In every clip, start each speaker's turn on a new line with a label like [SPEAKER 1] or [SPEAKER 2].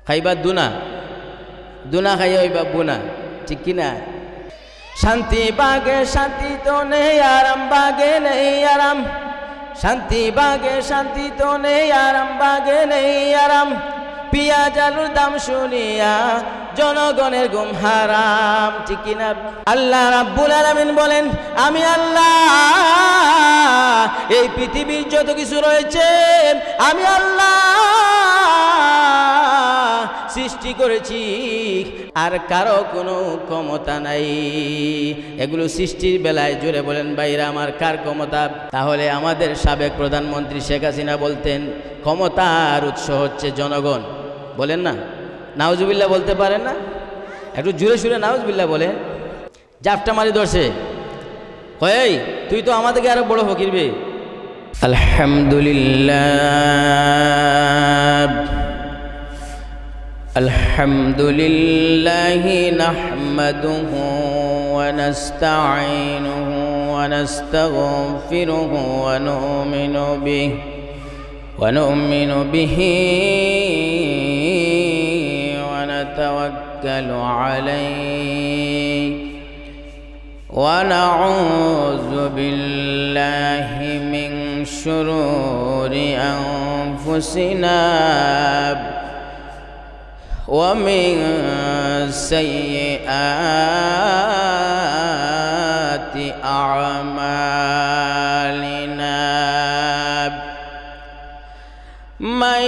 [SPEAKER 1] খাইবা দুনা, দুনা খাইয়া হইবা বুনা, ঠিক কিনা? শান্তি বাগে শান্তি তো নেই আরাম, বাগে নেই আরাম, শান্তি বাগে শান্তি তো নেই আরাম, বাগে নেই আরাম। পিঁয়াজ আলুর দাম শুনিয়া জনগণের ঘুম হারাম, ঠিক কিনা? আল্লাহ রাব্বুল আলামিন বলেন, আমি আল্লাহ এই পৃথিবীর যত কিছু রয়েছে আমি আল্লাহ সৃষ্টি করেছি, আর কারো কোনো ক্ষমতা নাই। এগুলো সৃষ্টির বেলায় জোরে বলেন ভাইরা আমার, কার ক্ষমতা? তাহলে আমাদের সাবেক প্রধানমন্ত্রী শেখ হাসিনা বলতেন ক্ষমতার উৎস হচ্ছে জনগণ। বলেন না, নাউজুবিল্লাহ বলতে পারেন না? একটু জোরে সুরে নাউজুবিল্লাহ বলেন। জাফটা মারি ধরছে, কই তুই তো আমাদেরকে আরো বড় ফকিরবে। আলহামদুলিল্লাহ আলহামদুলিল্লাহি নাহমাদুহু ওয়া নাস্তাঈনুহু ওয়া নাস্তাগফিরুহু ওয়া নু'মিনু বিহি ওয়া নাতাওয়াক্কালু আলাইহি ওয়া নাউযু বিল্লাহি মিন শুরুরি আনফুসিনা ومن سيئات أعمالنا من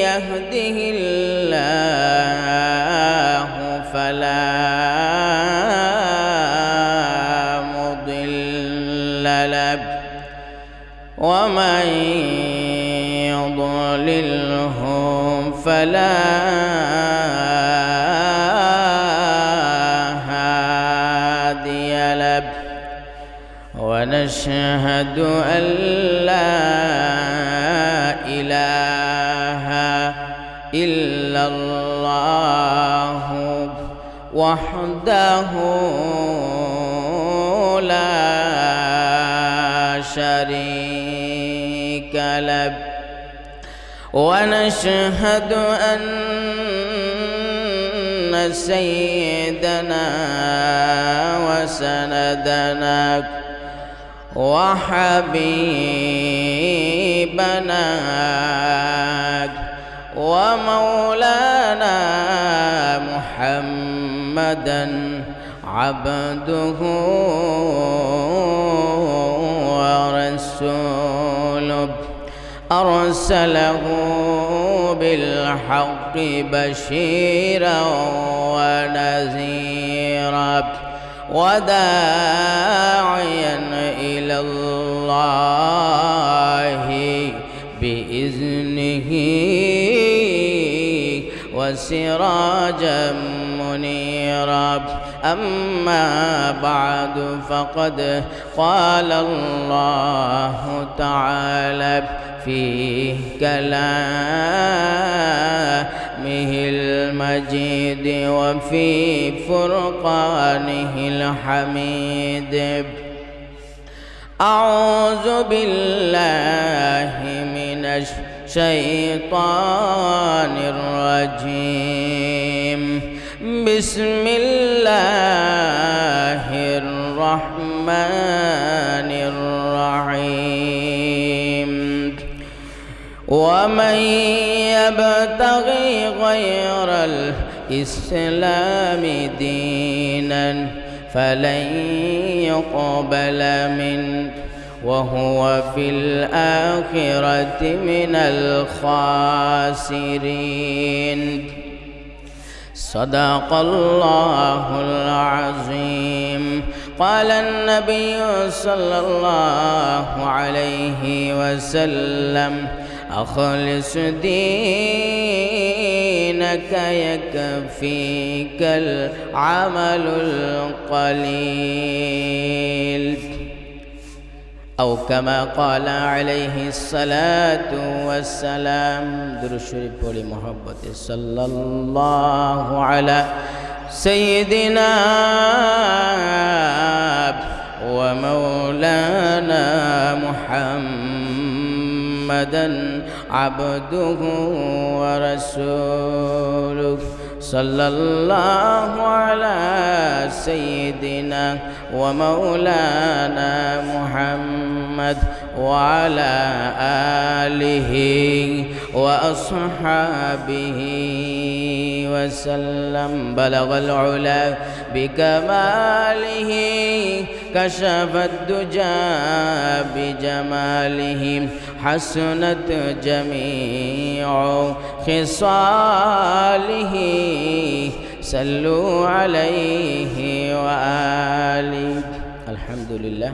[SPEAKER 1] يهده الله فلا مضل له ومن يضلله فلا هادي له ونشهد أن لا إله إلا الله وحده لا شريك له ونشهد أن سيدنا وسندنا وحبيبنا ومولانا محمدا عبده ورسوله أرسله بالحق بشيرا ونذيرا وداعيا إلى الله بإذنه وسراجا منيرا أما بعد فقد قال الله تعالى في كلامه المجيد وفي فرقانه الحميد أعوذ بالله من الشيطان الرجيم بسم الله الرحمن الرحيم ومن يبتغي غير الإسلام دينا فلن يقبل منه وهو في الآخرة من الخاسرين صدق الله العظيم قال النبي صلى الله عليه وسلم أخلص دينك يكفيك العمل القليل أو كما قال عليه الصلاة والسلام درود شريف بولي محبت صلى الله على سيدنا ومولانا محمدا عبده ورسوله صلى الله على سيدنا ومولانا محمد وعلى آله وأصحابه وسلم بلغ العلا بكماله كشف الدجى بجماله حسنت جميع خصاله صلوا عليه وآله الحمد لله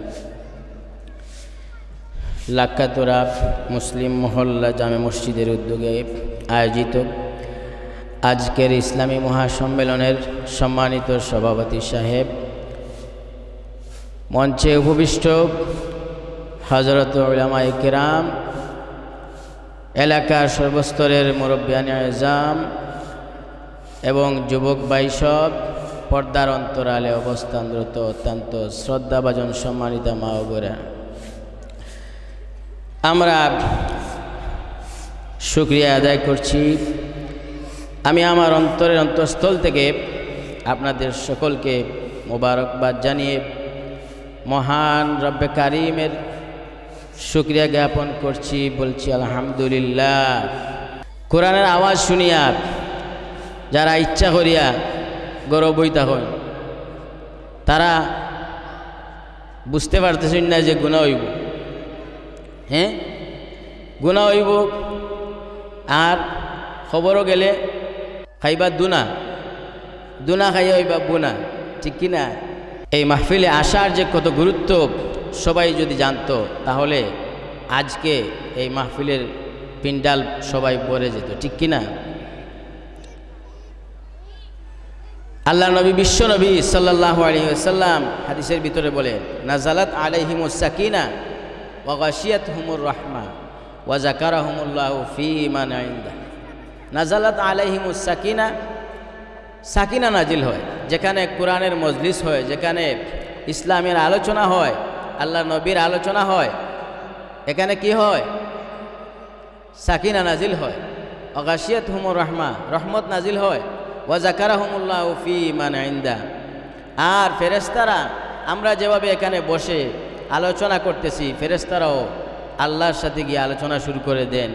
[SPEAKER 1] লাক্কাতুরা মুসলিম মহল্লা জামে মসজিদের উদ্যোগে আয়োজিত আজকের ইসলামী মহাসম্মেলনের সম্মানিত সভাপতি সাহেব, মঞ্চে উপবিষ্ট হযরত উলামায়ে কেরাম, এলাকার সর্বস্তরের মুরব্বিয়ানে আযম এবং যুবক ভাই সব, পর্দার অন্তরালে অবস্থানরত অত্যন্ত শ্রদ্ধাভাজন সম্মানিত মা ও বোনেরা, আমরা শুকরিয়া আদায় করছি। আমি আমার অন্তরের অন্তঃস্থল থেকে আপনাদের সকলকে মোবারকবাদ জানিয়ে মহান রব্বে কারিমের শুকরিয়া জ্ঞাপন করছি, বলছি আলহামদুলিল্লাহ। কোরআনের আওয়াজ শুনিয়া যারা ইচ্ছা করিয়া গৌরব বইতা হন, তারা বুঝতে পারতেছেন না যে গুনাহ হইব, হ্যাঁ গুনাহ হইব, আর খবরও গেলে খাইবা দুনা, দুনা খাইয়া হইবা বুনা, ঠিক কিনা? এই মাহফিলে আসার যে কত গুরুত্ব সবাই যদি জানতো, তাহলে আজকে এই মাহফিলের পিন্ডাল সবাই ভরে যেত, ঠিক কিনা? আল্লাহ নবী, বিশ্ব নবী সাল্লাল্লাহু আলাইহি ওয়াসাল্লাম হাদিসের ভিতরে বলে, নাজালাত আলাইহিমুস সাকিনা ওয়া গাশিয়াতহুমুর রাহমা ওয়া যাকারাহুমুল্লাহু ফী মান ইনদা। নাজালাত আলাইহিমুস সাকিনা, সাকিনা নাজিল হয় যেখানে কোরআনের মজলিস হয়, যেখানে ইসলামের আলোচনা হয়, আল্লাহ নবীর আলোচনা হয়, এখানে কি হয়? সাকিনা নাজিল হয়। ওয়া গাশিয়াতহুমুর রাহমা, রহমত নাজিল হয়। ওয়া যাকারাহুমুল্লাহু ফী মান ইনদা, আর ফেরেশতারা, আমরা যেভাবে এখানে বসে আলোচনা করতেছি, ফেরেশতারাও আল্লাহর সাথে গিয়ে আলোচনা শুরু করে দেন।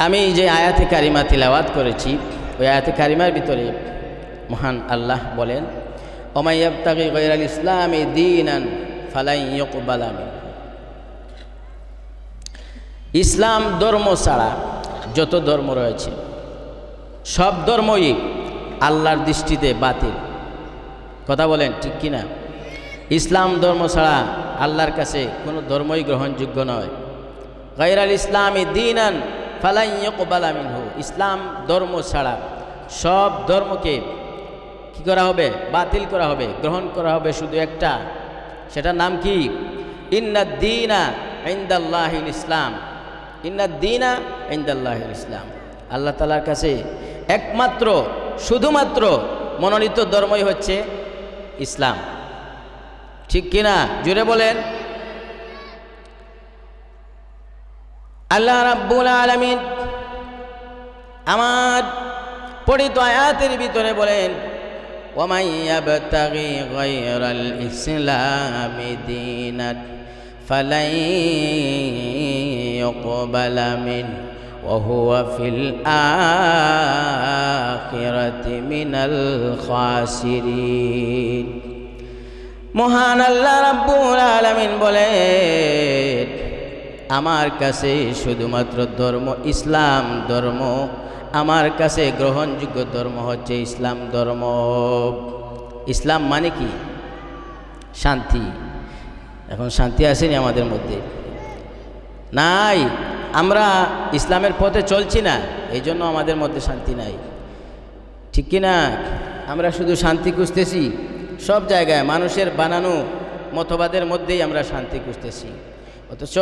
[SPEAKER 1] আমি যে আয়াতে কারিমা তিলাওয়াত করেছি, ওই আয়াতে কারিমার ভিতরে মহান আল্লাহ বলেন, ওমাই ইয়াবতাগি গায়রাল ইসলামি দীনান ফালাই ইউকবালা মিনহু। ইসলাম ধর্ম ছাড়া যত ধর্ম রয়েছে সব ধর্মই আল্লাহর দৃষ্টিতে বাতিল। কথা বলেন ঠিক কিনা? ইসলাম ধর্ম ছাড়া আল্লাহর কাছে কোনো ধর্মই গ্রহণযোগ্য নয়। গায়রাল ইসলামি দীনান ফালাই ইউকবালা মিনহু। ইসলাম ধর্ম ছাড়া সব ধর্মকে কি করা হবে? বাতিল করা হবে, গ্রহণ করা হবে শুধু একটা, সেটার নাম কি? ইন্নাদ দীনা ইনদাল্লাহিল ইসলাম। ইন্নাদ দীনা ইনদাল্লাহিল ইসলাম। আল্লাহ তাআলার কাছে একমাত্র, শুধুমাত্র মনোনীত ধর্মই হচ্ছে ইসলাম, ঠিক কিনা? জুড়ে বলেন। আল্লাহ রাব্বুল আলামিন আমার পড়িত আয়াতের ভিতরে বলেন, ওয়ামাই ইয়াবতাগি গায়রাল ইসলামি দীনান ফালাই ইউকবালা মিনহু ওয়া হুয়া ফিল আখিরাতি মিনাল খাসিরিন। মহান আল্লাহ রাব্বুল আলামিন বলেন, আমার কাছে শুধুমাত্র ধর্ম ইসলাম ধর্ম, আমার কাছে গ্রহণযোগ্য ধর্ম হচ্ছে ইসলাম ধর্ম। ইসলাম মানে কি? শান্তি। এখন শান্তি আসেনি আমাদের মধ্যে? নাই। আমরা ইসলামের পথে চলছি না, এই জন্য আমাদের মধ্যে শান্তি নাই, ঠিক কি না? আমরা শুধু শান্তি খুঁজতেছি সব জায়গায়, মানুষের বানানো মতবাদের মধ্যেই আমরা শান্তি খুঁজতেছি, অথচ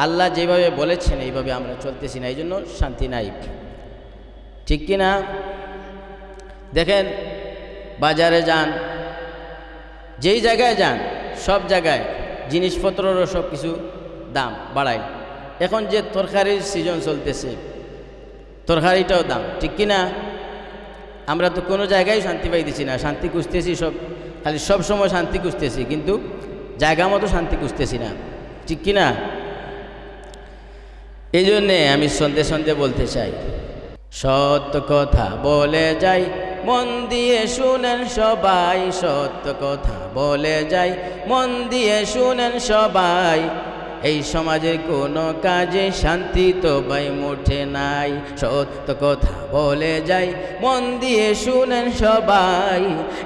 [SPEAKER 1] আল্লাহ যেভাবে বলেছেন এইভাবে আমরা চলতেছি না, এই জন্য শান্তি নাই, ঠিক কি না? দেখেন, বাজারে যান, যেই জায়গায় যান, সব জায়গায় জিনিসপত্রেরও সব কিছু দাম বাড়ায়, এখন যে তরকারির সিজন চলতেছে, তরকারিটাও দাম, ঠিক কি না? আমরা তো কোনো জায়গায় শান্তি পাইতেছি না, শান্তি খুঁজতেছি সব, খালি সব সময় শান্তি খুঁজতেছি, কিন্তু জায়গা মতো শান্তি খুঁজতেছি না, ঠিক কি না? এই জন্যে আমি সন্ধে সন্ধে বলতে চাই, সত্য কথা বলে যাই, মন দিয়ে শুনেন সবাই, সত্য কথা বলে যাই, মন দিয়ে শুনেন সবাই, এই সমাজের কোনো কাজে শান্তি তো ভাই মোটে নাই। সত্য কথা বলে যাই, মন দিয়ে শুনেন সবাই,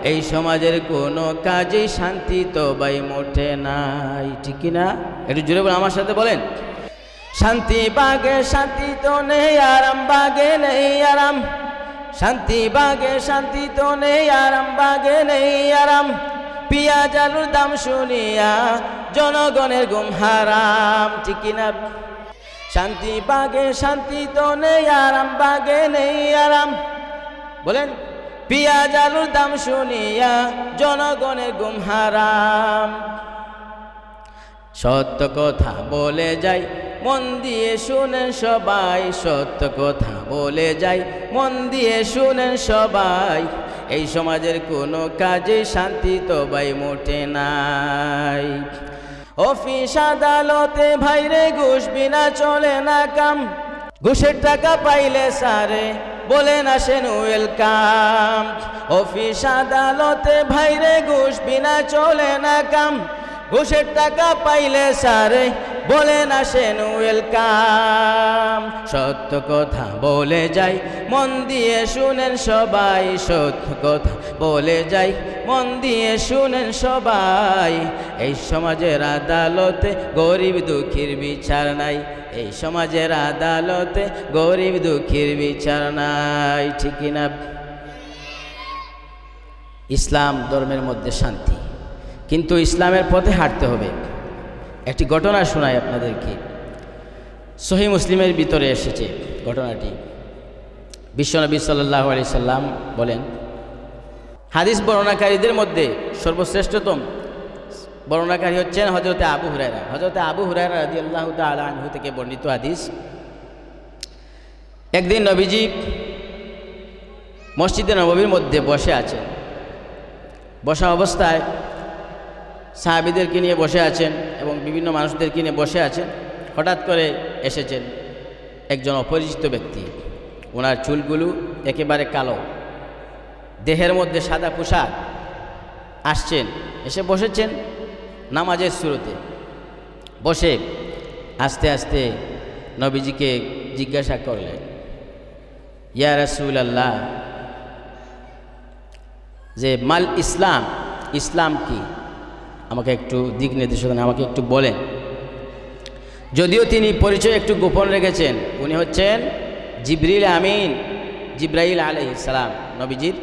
[SPEAKER 1] এই সমাজের কোনো কাজে শান্তি তো ভাই মোটে নাই, ঠিক কি না? একটু জোরে বলে আমার সাথে বলেন, শান্তি বাগে শান্তি তো নেই আরাম, বাগে নেই আরাম, শান্তি বাগে শান্তি তো নেই আরাম, বাগে নেই আরাম, পিঁয়াজ আলুর দাম শুনিয়া জনগণের ঘুম হারাম, ঠিক কিনা? শান্তি বাগে শান্তি তো নেই আরাম, বাগে নেই আরাম, বলেন, পিঁয়াজ আলুর দাম শুনিয়া জনগণের ঘুম হারাম। সত্য কথা বলে যাই, মন দিয়ে শুনেন সবাই, সত্য কথা বলে যাই, মন দিয়ে শুনেন সবাই, এই সমাজের কোনো কাজে শান্তি তো ভাই মোটে নাই। অফিস আদালতে ভাইরে ঘুষ বিনা চলে না কাম, ঘুষের টাকা পাইলে সারে বলেন আসেন ওয়েলকাম। অফিস আদালতে ভাইরে ঘুষ বিনা চলে না কাম, ঘুষের টাকা পাইলে সারে বলেন আসেন ওয়েলকাম। সত্য কথা বলে যাই, মন দিয়ে শুনেন সবাই, সত্য কথা বলে যাই, মন দিয়ে শুনেন সবাই, এই সমাজের আদালতে গরিব দুঃখীর বিচার নাই, এই সমাজের আদালতে গরিব দুঃখীর বিচার নাই, ঠিক না? ইসলাম ধর্মের মধ্যে শান্তি, কিন্তু ইসলামের পথে হাঁটতে হবে। একটি ঘটনা শোনাই আপনাদেরকে, সহিহ মুসলিমের ভিতরে এসেছে ঘটনাটি। বিশ্বনবী সাল্লাল্লাহু আলাইহি সাল্লাম বলেন, হাদিস বর্ণনাকারীদের মধ্যে সর্বশ্রেষ্ঠতম বর্ণনাকারী হচ্ছেন হযরতে আবু হুরায়রা। হযরতে আবু হুরায়রা রাদিয়াল্লাহু তাআলা আনহু থেকে বর্ণিত হাদিস, একদিন নবীজি মসজিদে নববীর মধ্যে বসে আছেন, বসা অবস্থায় সাহাবীদেরকে নিয়ে বসে আছেন এবং বিভিন্ন মানুষদেরকে নিয়ে বসে আছেন। হঠাৎ করে এসেছেন একজন অপরিচিত ব্যক্তি, ওনার চুলগুলো একেবারে কালো, দেহের মধ্যে সাদা পোশাক, আসছেন, এসে বসেছেন নামাজের শুরুতে। বসে আস্তে আস্তে নবীজিকে জিজ্ঞাসা করলেন, ইয়া রাসূলুল্লাহ, যে মাল ইসলাম, ইসলাম কি? আমাকে একটু দিক নির্দেশনা আমাকে একটু বলেন। যদিও তিনি পরিচয় একটু গোপন রেখেছেন, উনি হচ্ছেন জিবরিল আমিন, জিব্রাইল আলাইহিস সালাম, নবীজির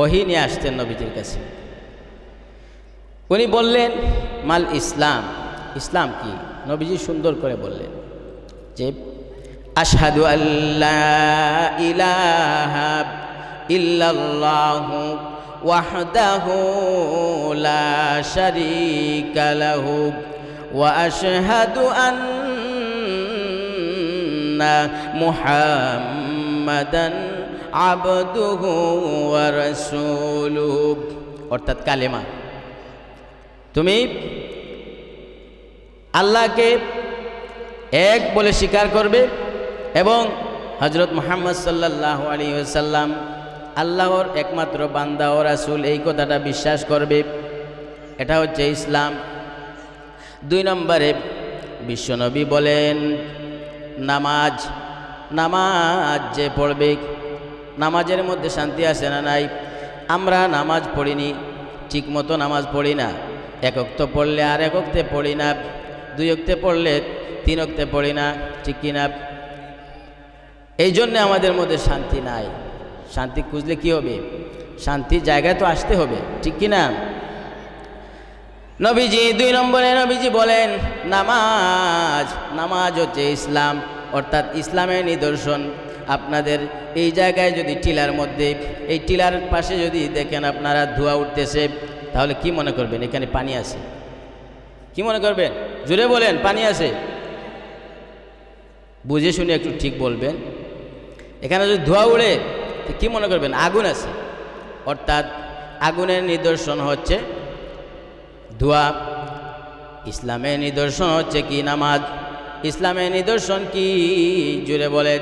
[SPEAKER 1] ওহী নিয়ে আসতেন নবীজির কাছে। উনি বললেন, মাল ইসলাম, ইসলাম কি? নবীজি সুন্দর করে বললেন যে, আশহাদু আল্লা ইলাহা ইল্লাল্লাহু ওয়াহদাহু লা শারীকা লাহু ওয়া আশহাদু আন্না মুহাম্মাদান আবদুহু ওয়া রাসূলুহু, অর্থাৎ কালেমা। তুমি আল্লাহকে এক বলে স্বীকার করবে এবং হযরত মুহাম্মদ সাল্লাল্লাহু আলাইহি ওয়াসাল্লাম আল্লাহর একমাত্র বান্দা ও রাসূল, এই কথাটা বিশ্বাস করবে। এটা হচ্ছে ইসলাম। 2 নম্বরে বিশ্বনবী বলেন, নামাজ, নামাজ যে পড়বে, নামাজের মধ্যে শান্তি আছে না নাই? আমরা নামাজ পড়িনি, ঠিক মতো নামাজ পড়ি না, 1 ওয়াক্ত পড়লে আর 1 ওয়াক্তে পড়ি না, 2 ওয়াক্তে পড়লে 3 ওয়াক্তে পড়ি না, ঠিক কিনা? এই জন্যে আমাদের মধ্যে শান্তি নাই। শান্তি খুঁজলে কি হবে? শান্তির জায়গায় তো আসতে হবে, ঠিক কিনা? নবীজি 2 নম্বরে নবীজি বলেন, নামাজ, নামাজ হচ্ছে ইসলাম, অর্থাৎ ইসলামের নিদর্শন। আপনাদের এই জায়গায় যদি টিলার মধ্যে, এই টিলার পাশে যদি দেখেন আপনারা ধোঁয়া উঠতেছে, তাহলে কি মনে করবেন? এখানে পানি আছে। কি মনে করবেন? জোরে বলেন, পানি আছে। বুঝে শুনে একটু ঠিক বলবেন। এখানে যদি ধোঁয়া উড়ে তো কী মনে করবেন? আগুন আছে, অর্থাৎ আগুনের নিদর্শন হচ্ছে ধোঁয়া। ইসলামের নিদর্শন হচ্ছে কি? নামাজ। ইসলামের নিদর্শন কি? জুড়ে বলেন।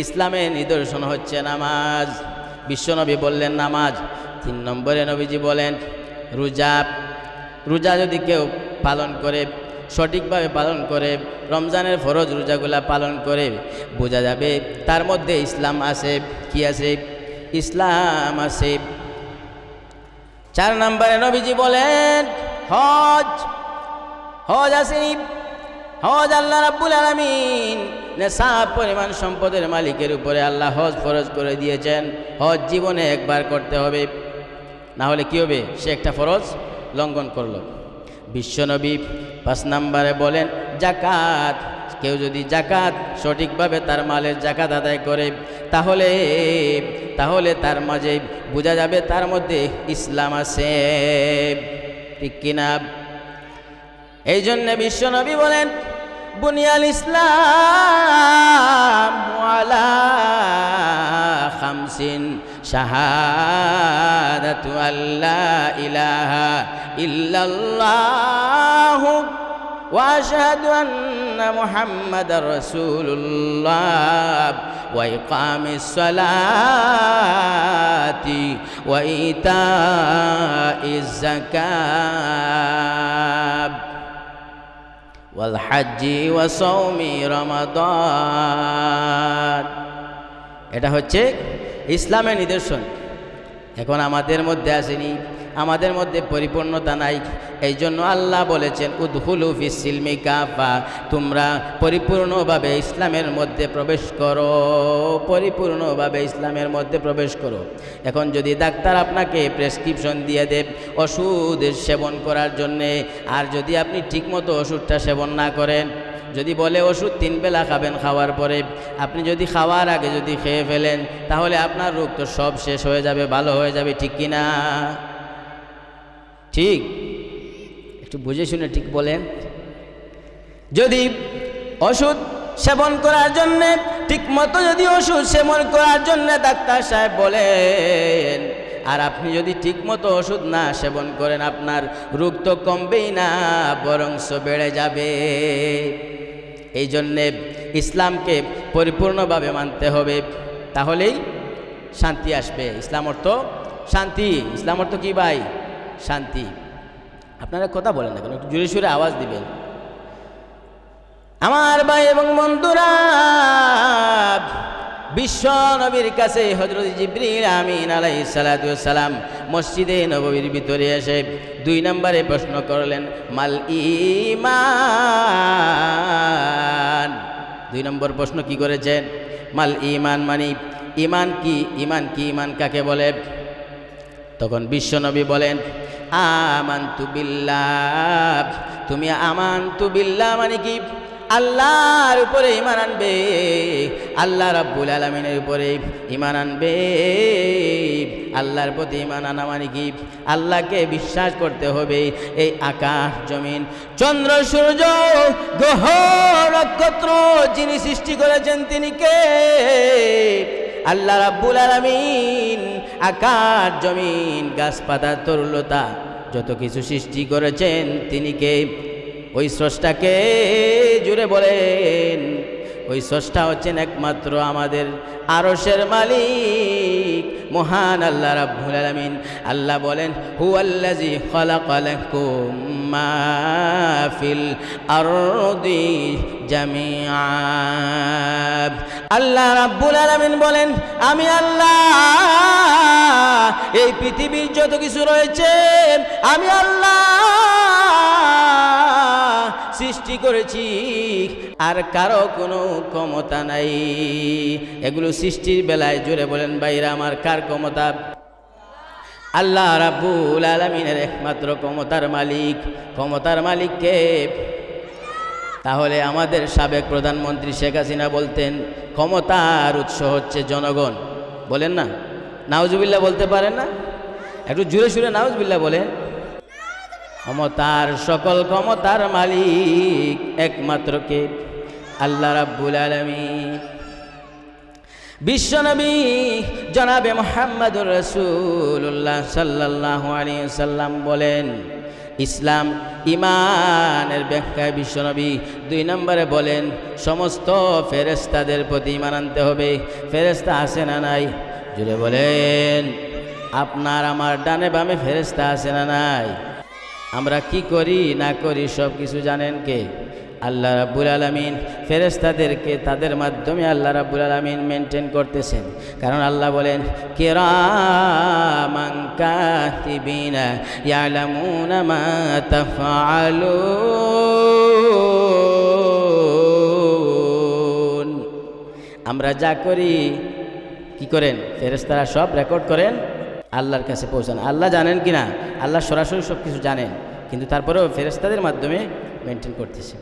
[SPEAKER 1] ইসলামের নিদর্শন হচ্ছে নামাজ। বিশ্বনবী বললেন নামাজ। 3 নম্বরে নবীজি বলেন রোজা। রোজা যদি কেউ পালন করে, সঠিকভাবে পালন করে, রমজানের ফরজ রোজাগুলা পালন করে, বোঝা যাবে তার মধ্যে ইসলাম আছে। কি আছে? ইসলাম আছে। 4 নম্বরে নবীজি বলেন হজ। হজ আছে। হজ আল্লাহ রাব্বুল আলামিন নেশাব পরিমাণ সম্পদের মালিকের উপরে আল্লাহ হজ ফরজ করে দিয়েছেন। হজ জীবনে একবার করতে হবে, না হলে কি হবে? সে একটা ফরজ লঙ্ঘন করলো। বিশ্বনবী 5 নম্বরে বলেন জাকাত। কেউ যদি জাকাত সঠিকভাবে তার মালের জাকাত আদায় করে, তাহলে তার মাঝে বোঝা যাবে তার মধ্যে ইসলাম আছে। ঠিক কিনা? এই জন্য বিশ্বনবী বলেন বুনিয়াল ইসলাম আলা খামসিন শাহাদাতু আল্লা ইলাহা ইল্লাল্লাহ ওয়া আশহাদু আন্না মুহাম্মাদার রাসূলুল্লাহ ওয়া ইকামিস সালাতি ওয়া ইতাইজ যাকাত ওয়াল হাজ্জি ওয়া সাওমি রমাদান। এটা হচ্ছে ইসলামের নিদর্শন। এখন আমাদের মধ্যে আসেনি, আমাদের মধ্যে পরিপূর্ণতা নাই। এই জন্য আল্লাহ বলেছেন উদখুলু ফিস সিলমি কাফা, তোমরা পরিপূর্ণভাবে ইসলামের মধ্যে প্রবেশ করো, পরিপূর্ণভাবে ইসলামের মধ্যে প্রবেশ করো। এখন যদি ডাক্তার আপনাকে প্রেসক্রিপশন দিয়ে দেয় ওষুধ সেবন করার জন্যে, আর যদি আপনি ঠিকমতো ওষুধটা সেবন না করেন, যদি বলে ওষুধ 3 বেলা খাবেন, খাওয়ার পরে আপনি যদি খাওয়ার আগে যদি খেয়ে ফেলেন, তাহলে আপনার রোগ তো সব শেষ হয়ে যাবে, ভালো হয়ে যাবে। ঠিক কিনা? ঠিক? একটু বুঝে শুনে ঠিক বলেন। যদি ওষুধ সেবন করার জন্যে ঠিকমতো যদি ওষুধ সেবন করার জন্যে ডাক্তার সাহেব বলেন, আর আপনি যদি ঠিকমতো ওষুধ না সেবন করেন, আপনার রোগ তো কমবেই না, বরঞ্চ বেড়ে যাবে। এই জন্যে ইসলামকে পরিপূর্ণভাবে মানতে হবে, তাহলেই শান্তি আসবে। ইসলাম অর্থ শান্তি। ইসলাম অর্থ কি ভাই? শান্তি। আপনারা কথা বলেন না কেন? একটু জোরে সুরে আওয়াজ দিবেন। আমার ভাই এবং বন্ধুরা, বিশ্ব নবীর কাছে হযরত জিবরিল আমিন আলাইহিস সালাতু ওয়াস সালাম মসজিদে নববীর ভিতরে এসে 2 নম্বরে প্রশ্ন করলেন মাল ঈমান। 2 নম্বর প্রশ্ন কি করেছেন? মাল ঈমান, মানে ঈমান কি? ঈমান কি? ঈমান কাকে বলে? তখন বিশ্ব নবী বলেন আমানতু বিল্লাহ। তুমি আমানতু বিল্লাহ মানে কি? আল্লাহর উপরে ঈমান আনবে, আল্লাহ রাব্বুল আলামিনের উপরে ঈমান আনবে। আল্লাহর প্রতি ঈমান আনা মানে কি? আল্লাহকে বিশ্বাস করতে হবে। এই আকাশ জমিন চন্দ্র সূর্য গ্রহ নক্ষত্র যিনি সৃষ্টি করেছেন তিনি কে? আল্লাহ রাব্বুল আলামিন। আকাশ জমিন গাছপাতা তরুলতা যত কিছু সৃষ্টি করেছেন তিনি কে? ওই স্রষ্টাকে জুড়ে বলেন। ওই স্রষ্টা হচ্ছেন একমাত্র আমাদের আরশের মালিক মহান আল্লাহ রাব্বুল আলামিন। আল্লাহ বলেন হুয়াল্লাযী খালাকা লাকুম মা ফিল আরদি জামিআ। আল্লাহ রাব্বুল আলামিন বলেন আমি আল্লাহ এই পৃথিবীর যত কিছু রয়েছে আমি আল্লাহ সৃষ্টি করেছি, আর কারো কোনো ক্ষমতা নাই। এগুলো সৃষ্টির বেলায় জোরে বলেন ভাইরা আমার, কার ক্ষমতা? আল্লাহ রাব্বুল আলামিনের একমাত্র ক্ষমতার মালিক। ক্ষমতার মালিক কে? তাহলে আমাদের সাবেক প্রধানমন্ত্রী শেখ হাসিনা বলতেন ক্ষমতার উৎস হচ্ছে জনগণ। বলেন না? নাউজুবিল্লাহ বলতে পারেন না? একটু জোরে সুরে নাউজুবিল্লাহ বলেন। ক্ষমতার সকল ক্ষমতার মালিক একমাত্র কে? আল্লাহ রাব্বুল আলামিন। বিশ্বনবী জনাবে মুহাম্মদুর রাসূলুল্লাহ সাল্লাল্লাহু আলাইহি ওয়াসাল্লাম বলেন, ইসলাম ঈমানের ব্যাখ্যায় বিশ্বনবী 2 নম্বরে বলেন, সমস্ত ফেরেশতাদের প্রতি ঈমান আনতে হবে। ফেরেশতা আছে না নাই? জুড়ে বলেন। আপনার আমার ডানে বামে ফেরেশতা আছে না নাই? আমরা কি করি না করি সব কিছু জানেন কে? আল্লাহ রাব্বুল আলামিন। ফেরেশতাদেরকে তাদের মাধ্যমে আল্লাহ রাব্বুল আলামিন মেনটেন করতেছেন। কারণ আল্লাহ বলেন, কিরামান কাতিবিনা ইয়ালামুনা মা তাফআলুন। আমরা যা করি কি করেন? ফেরেশতারা সব রেকর্ড করেন, আল্লাহর কাছে পৌঁছান। আল্লাহ জানেন কি না? আল্লাহ সরাসরি সব কিছু জানেন, কিন্তু তারপরেও ফেরেশতাদের মাধ্যমে মেনটেন করতেছেন।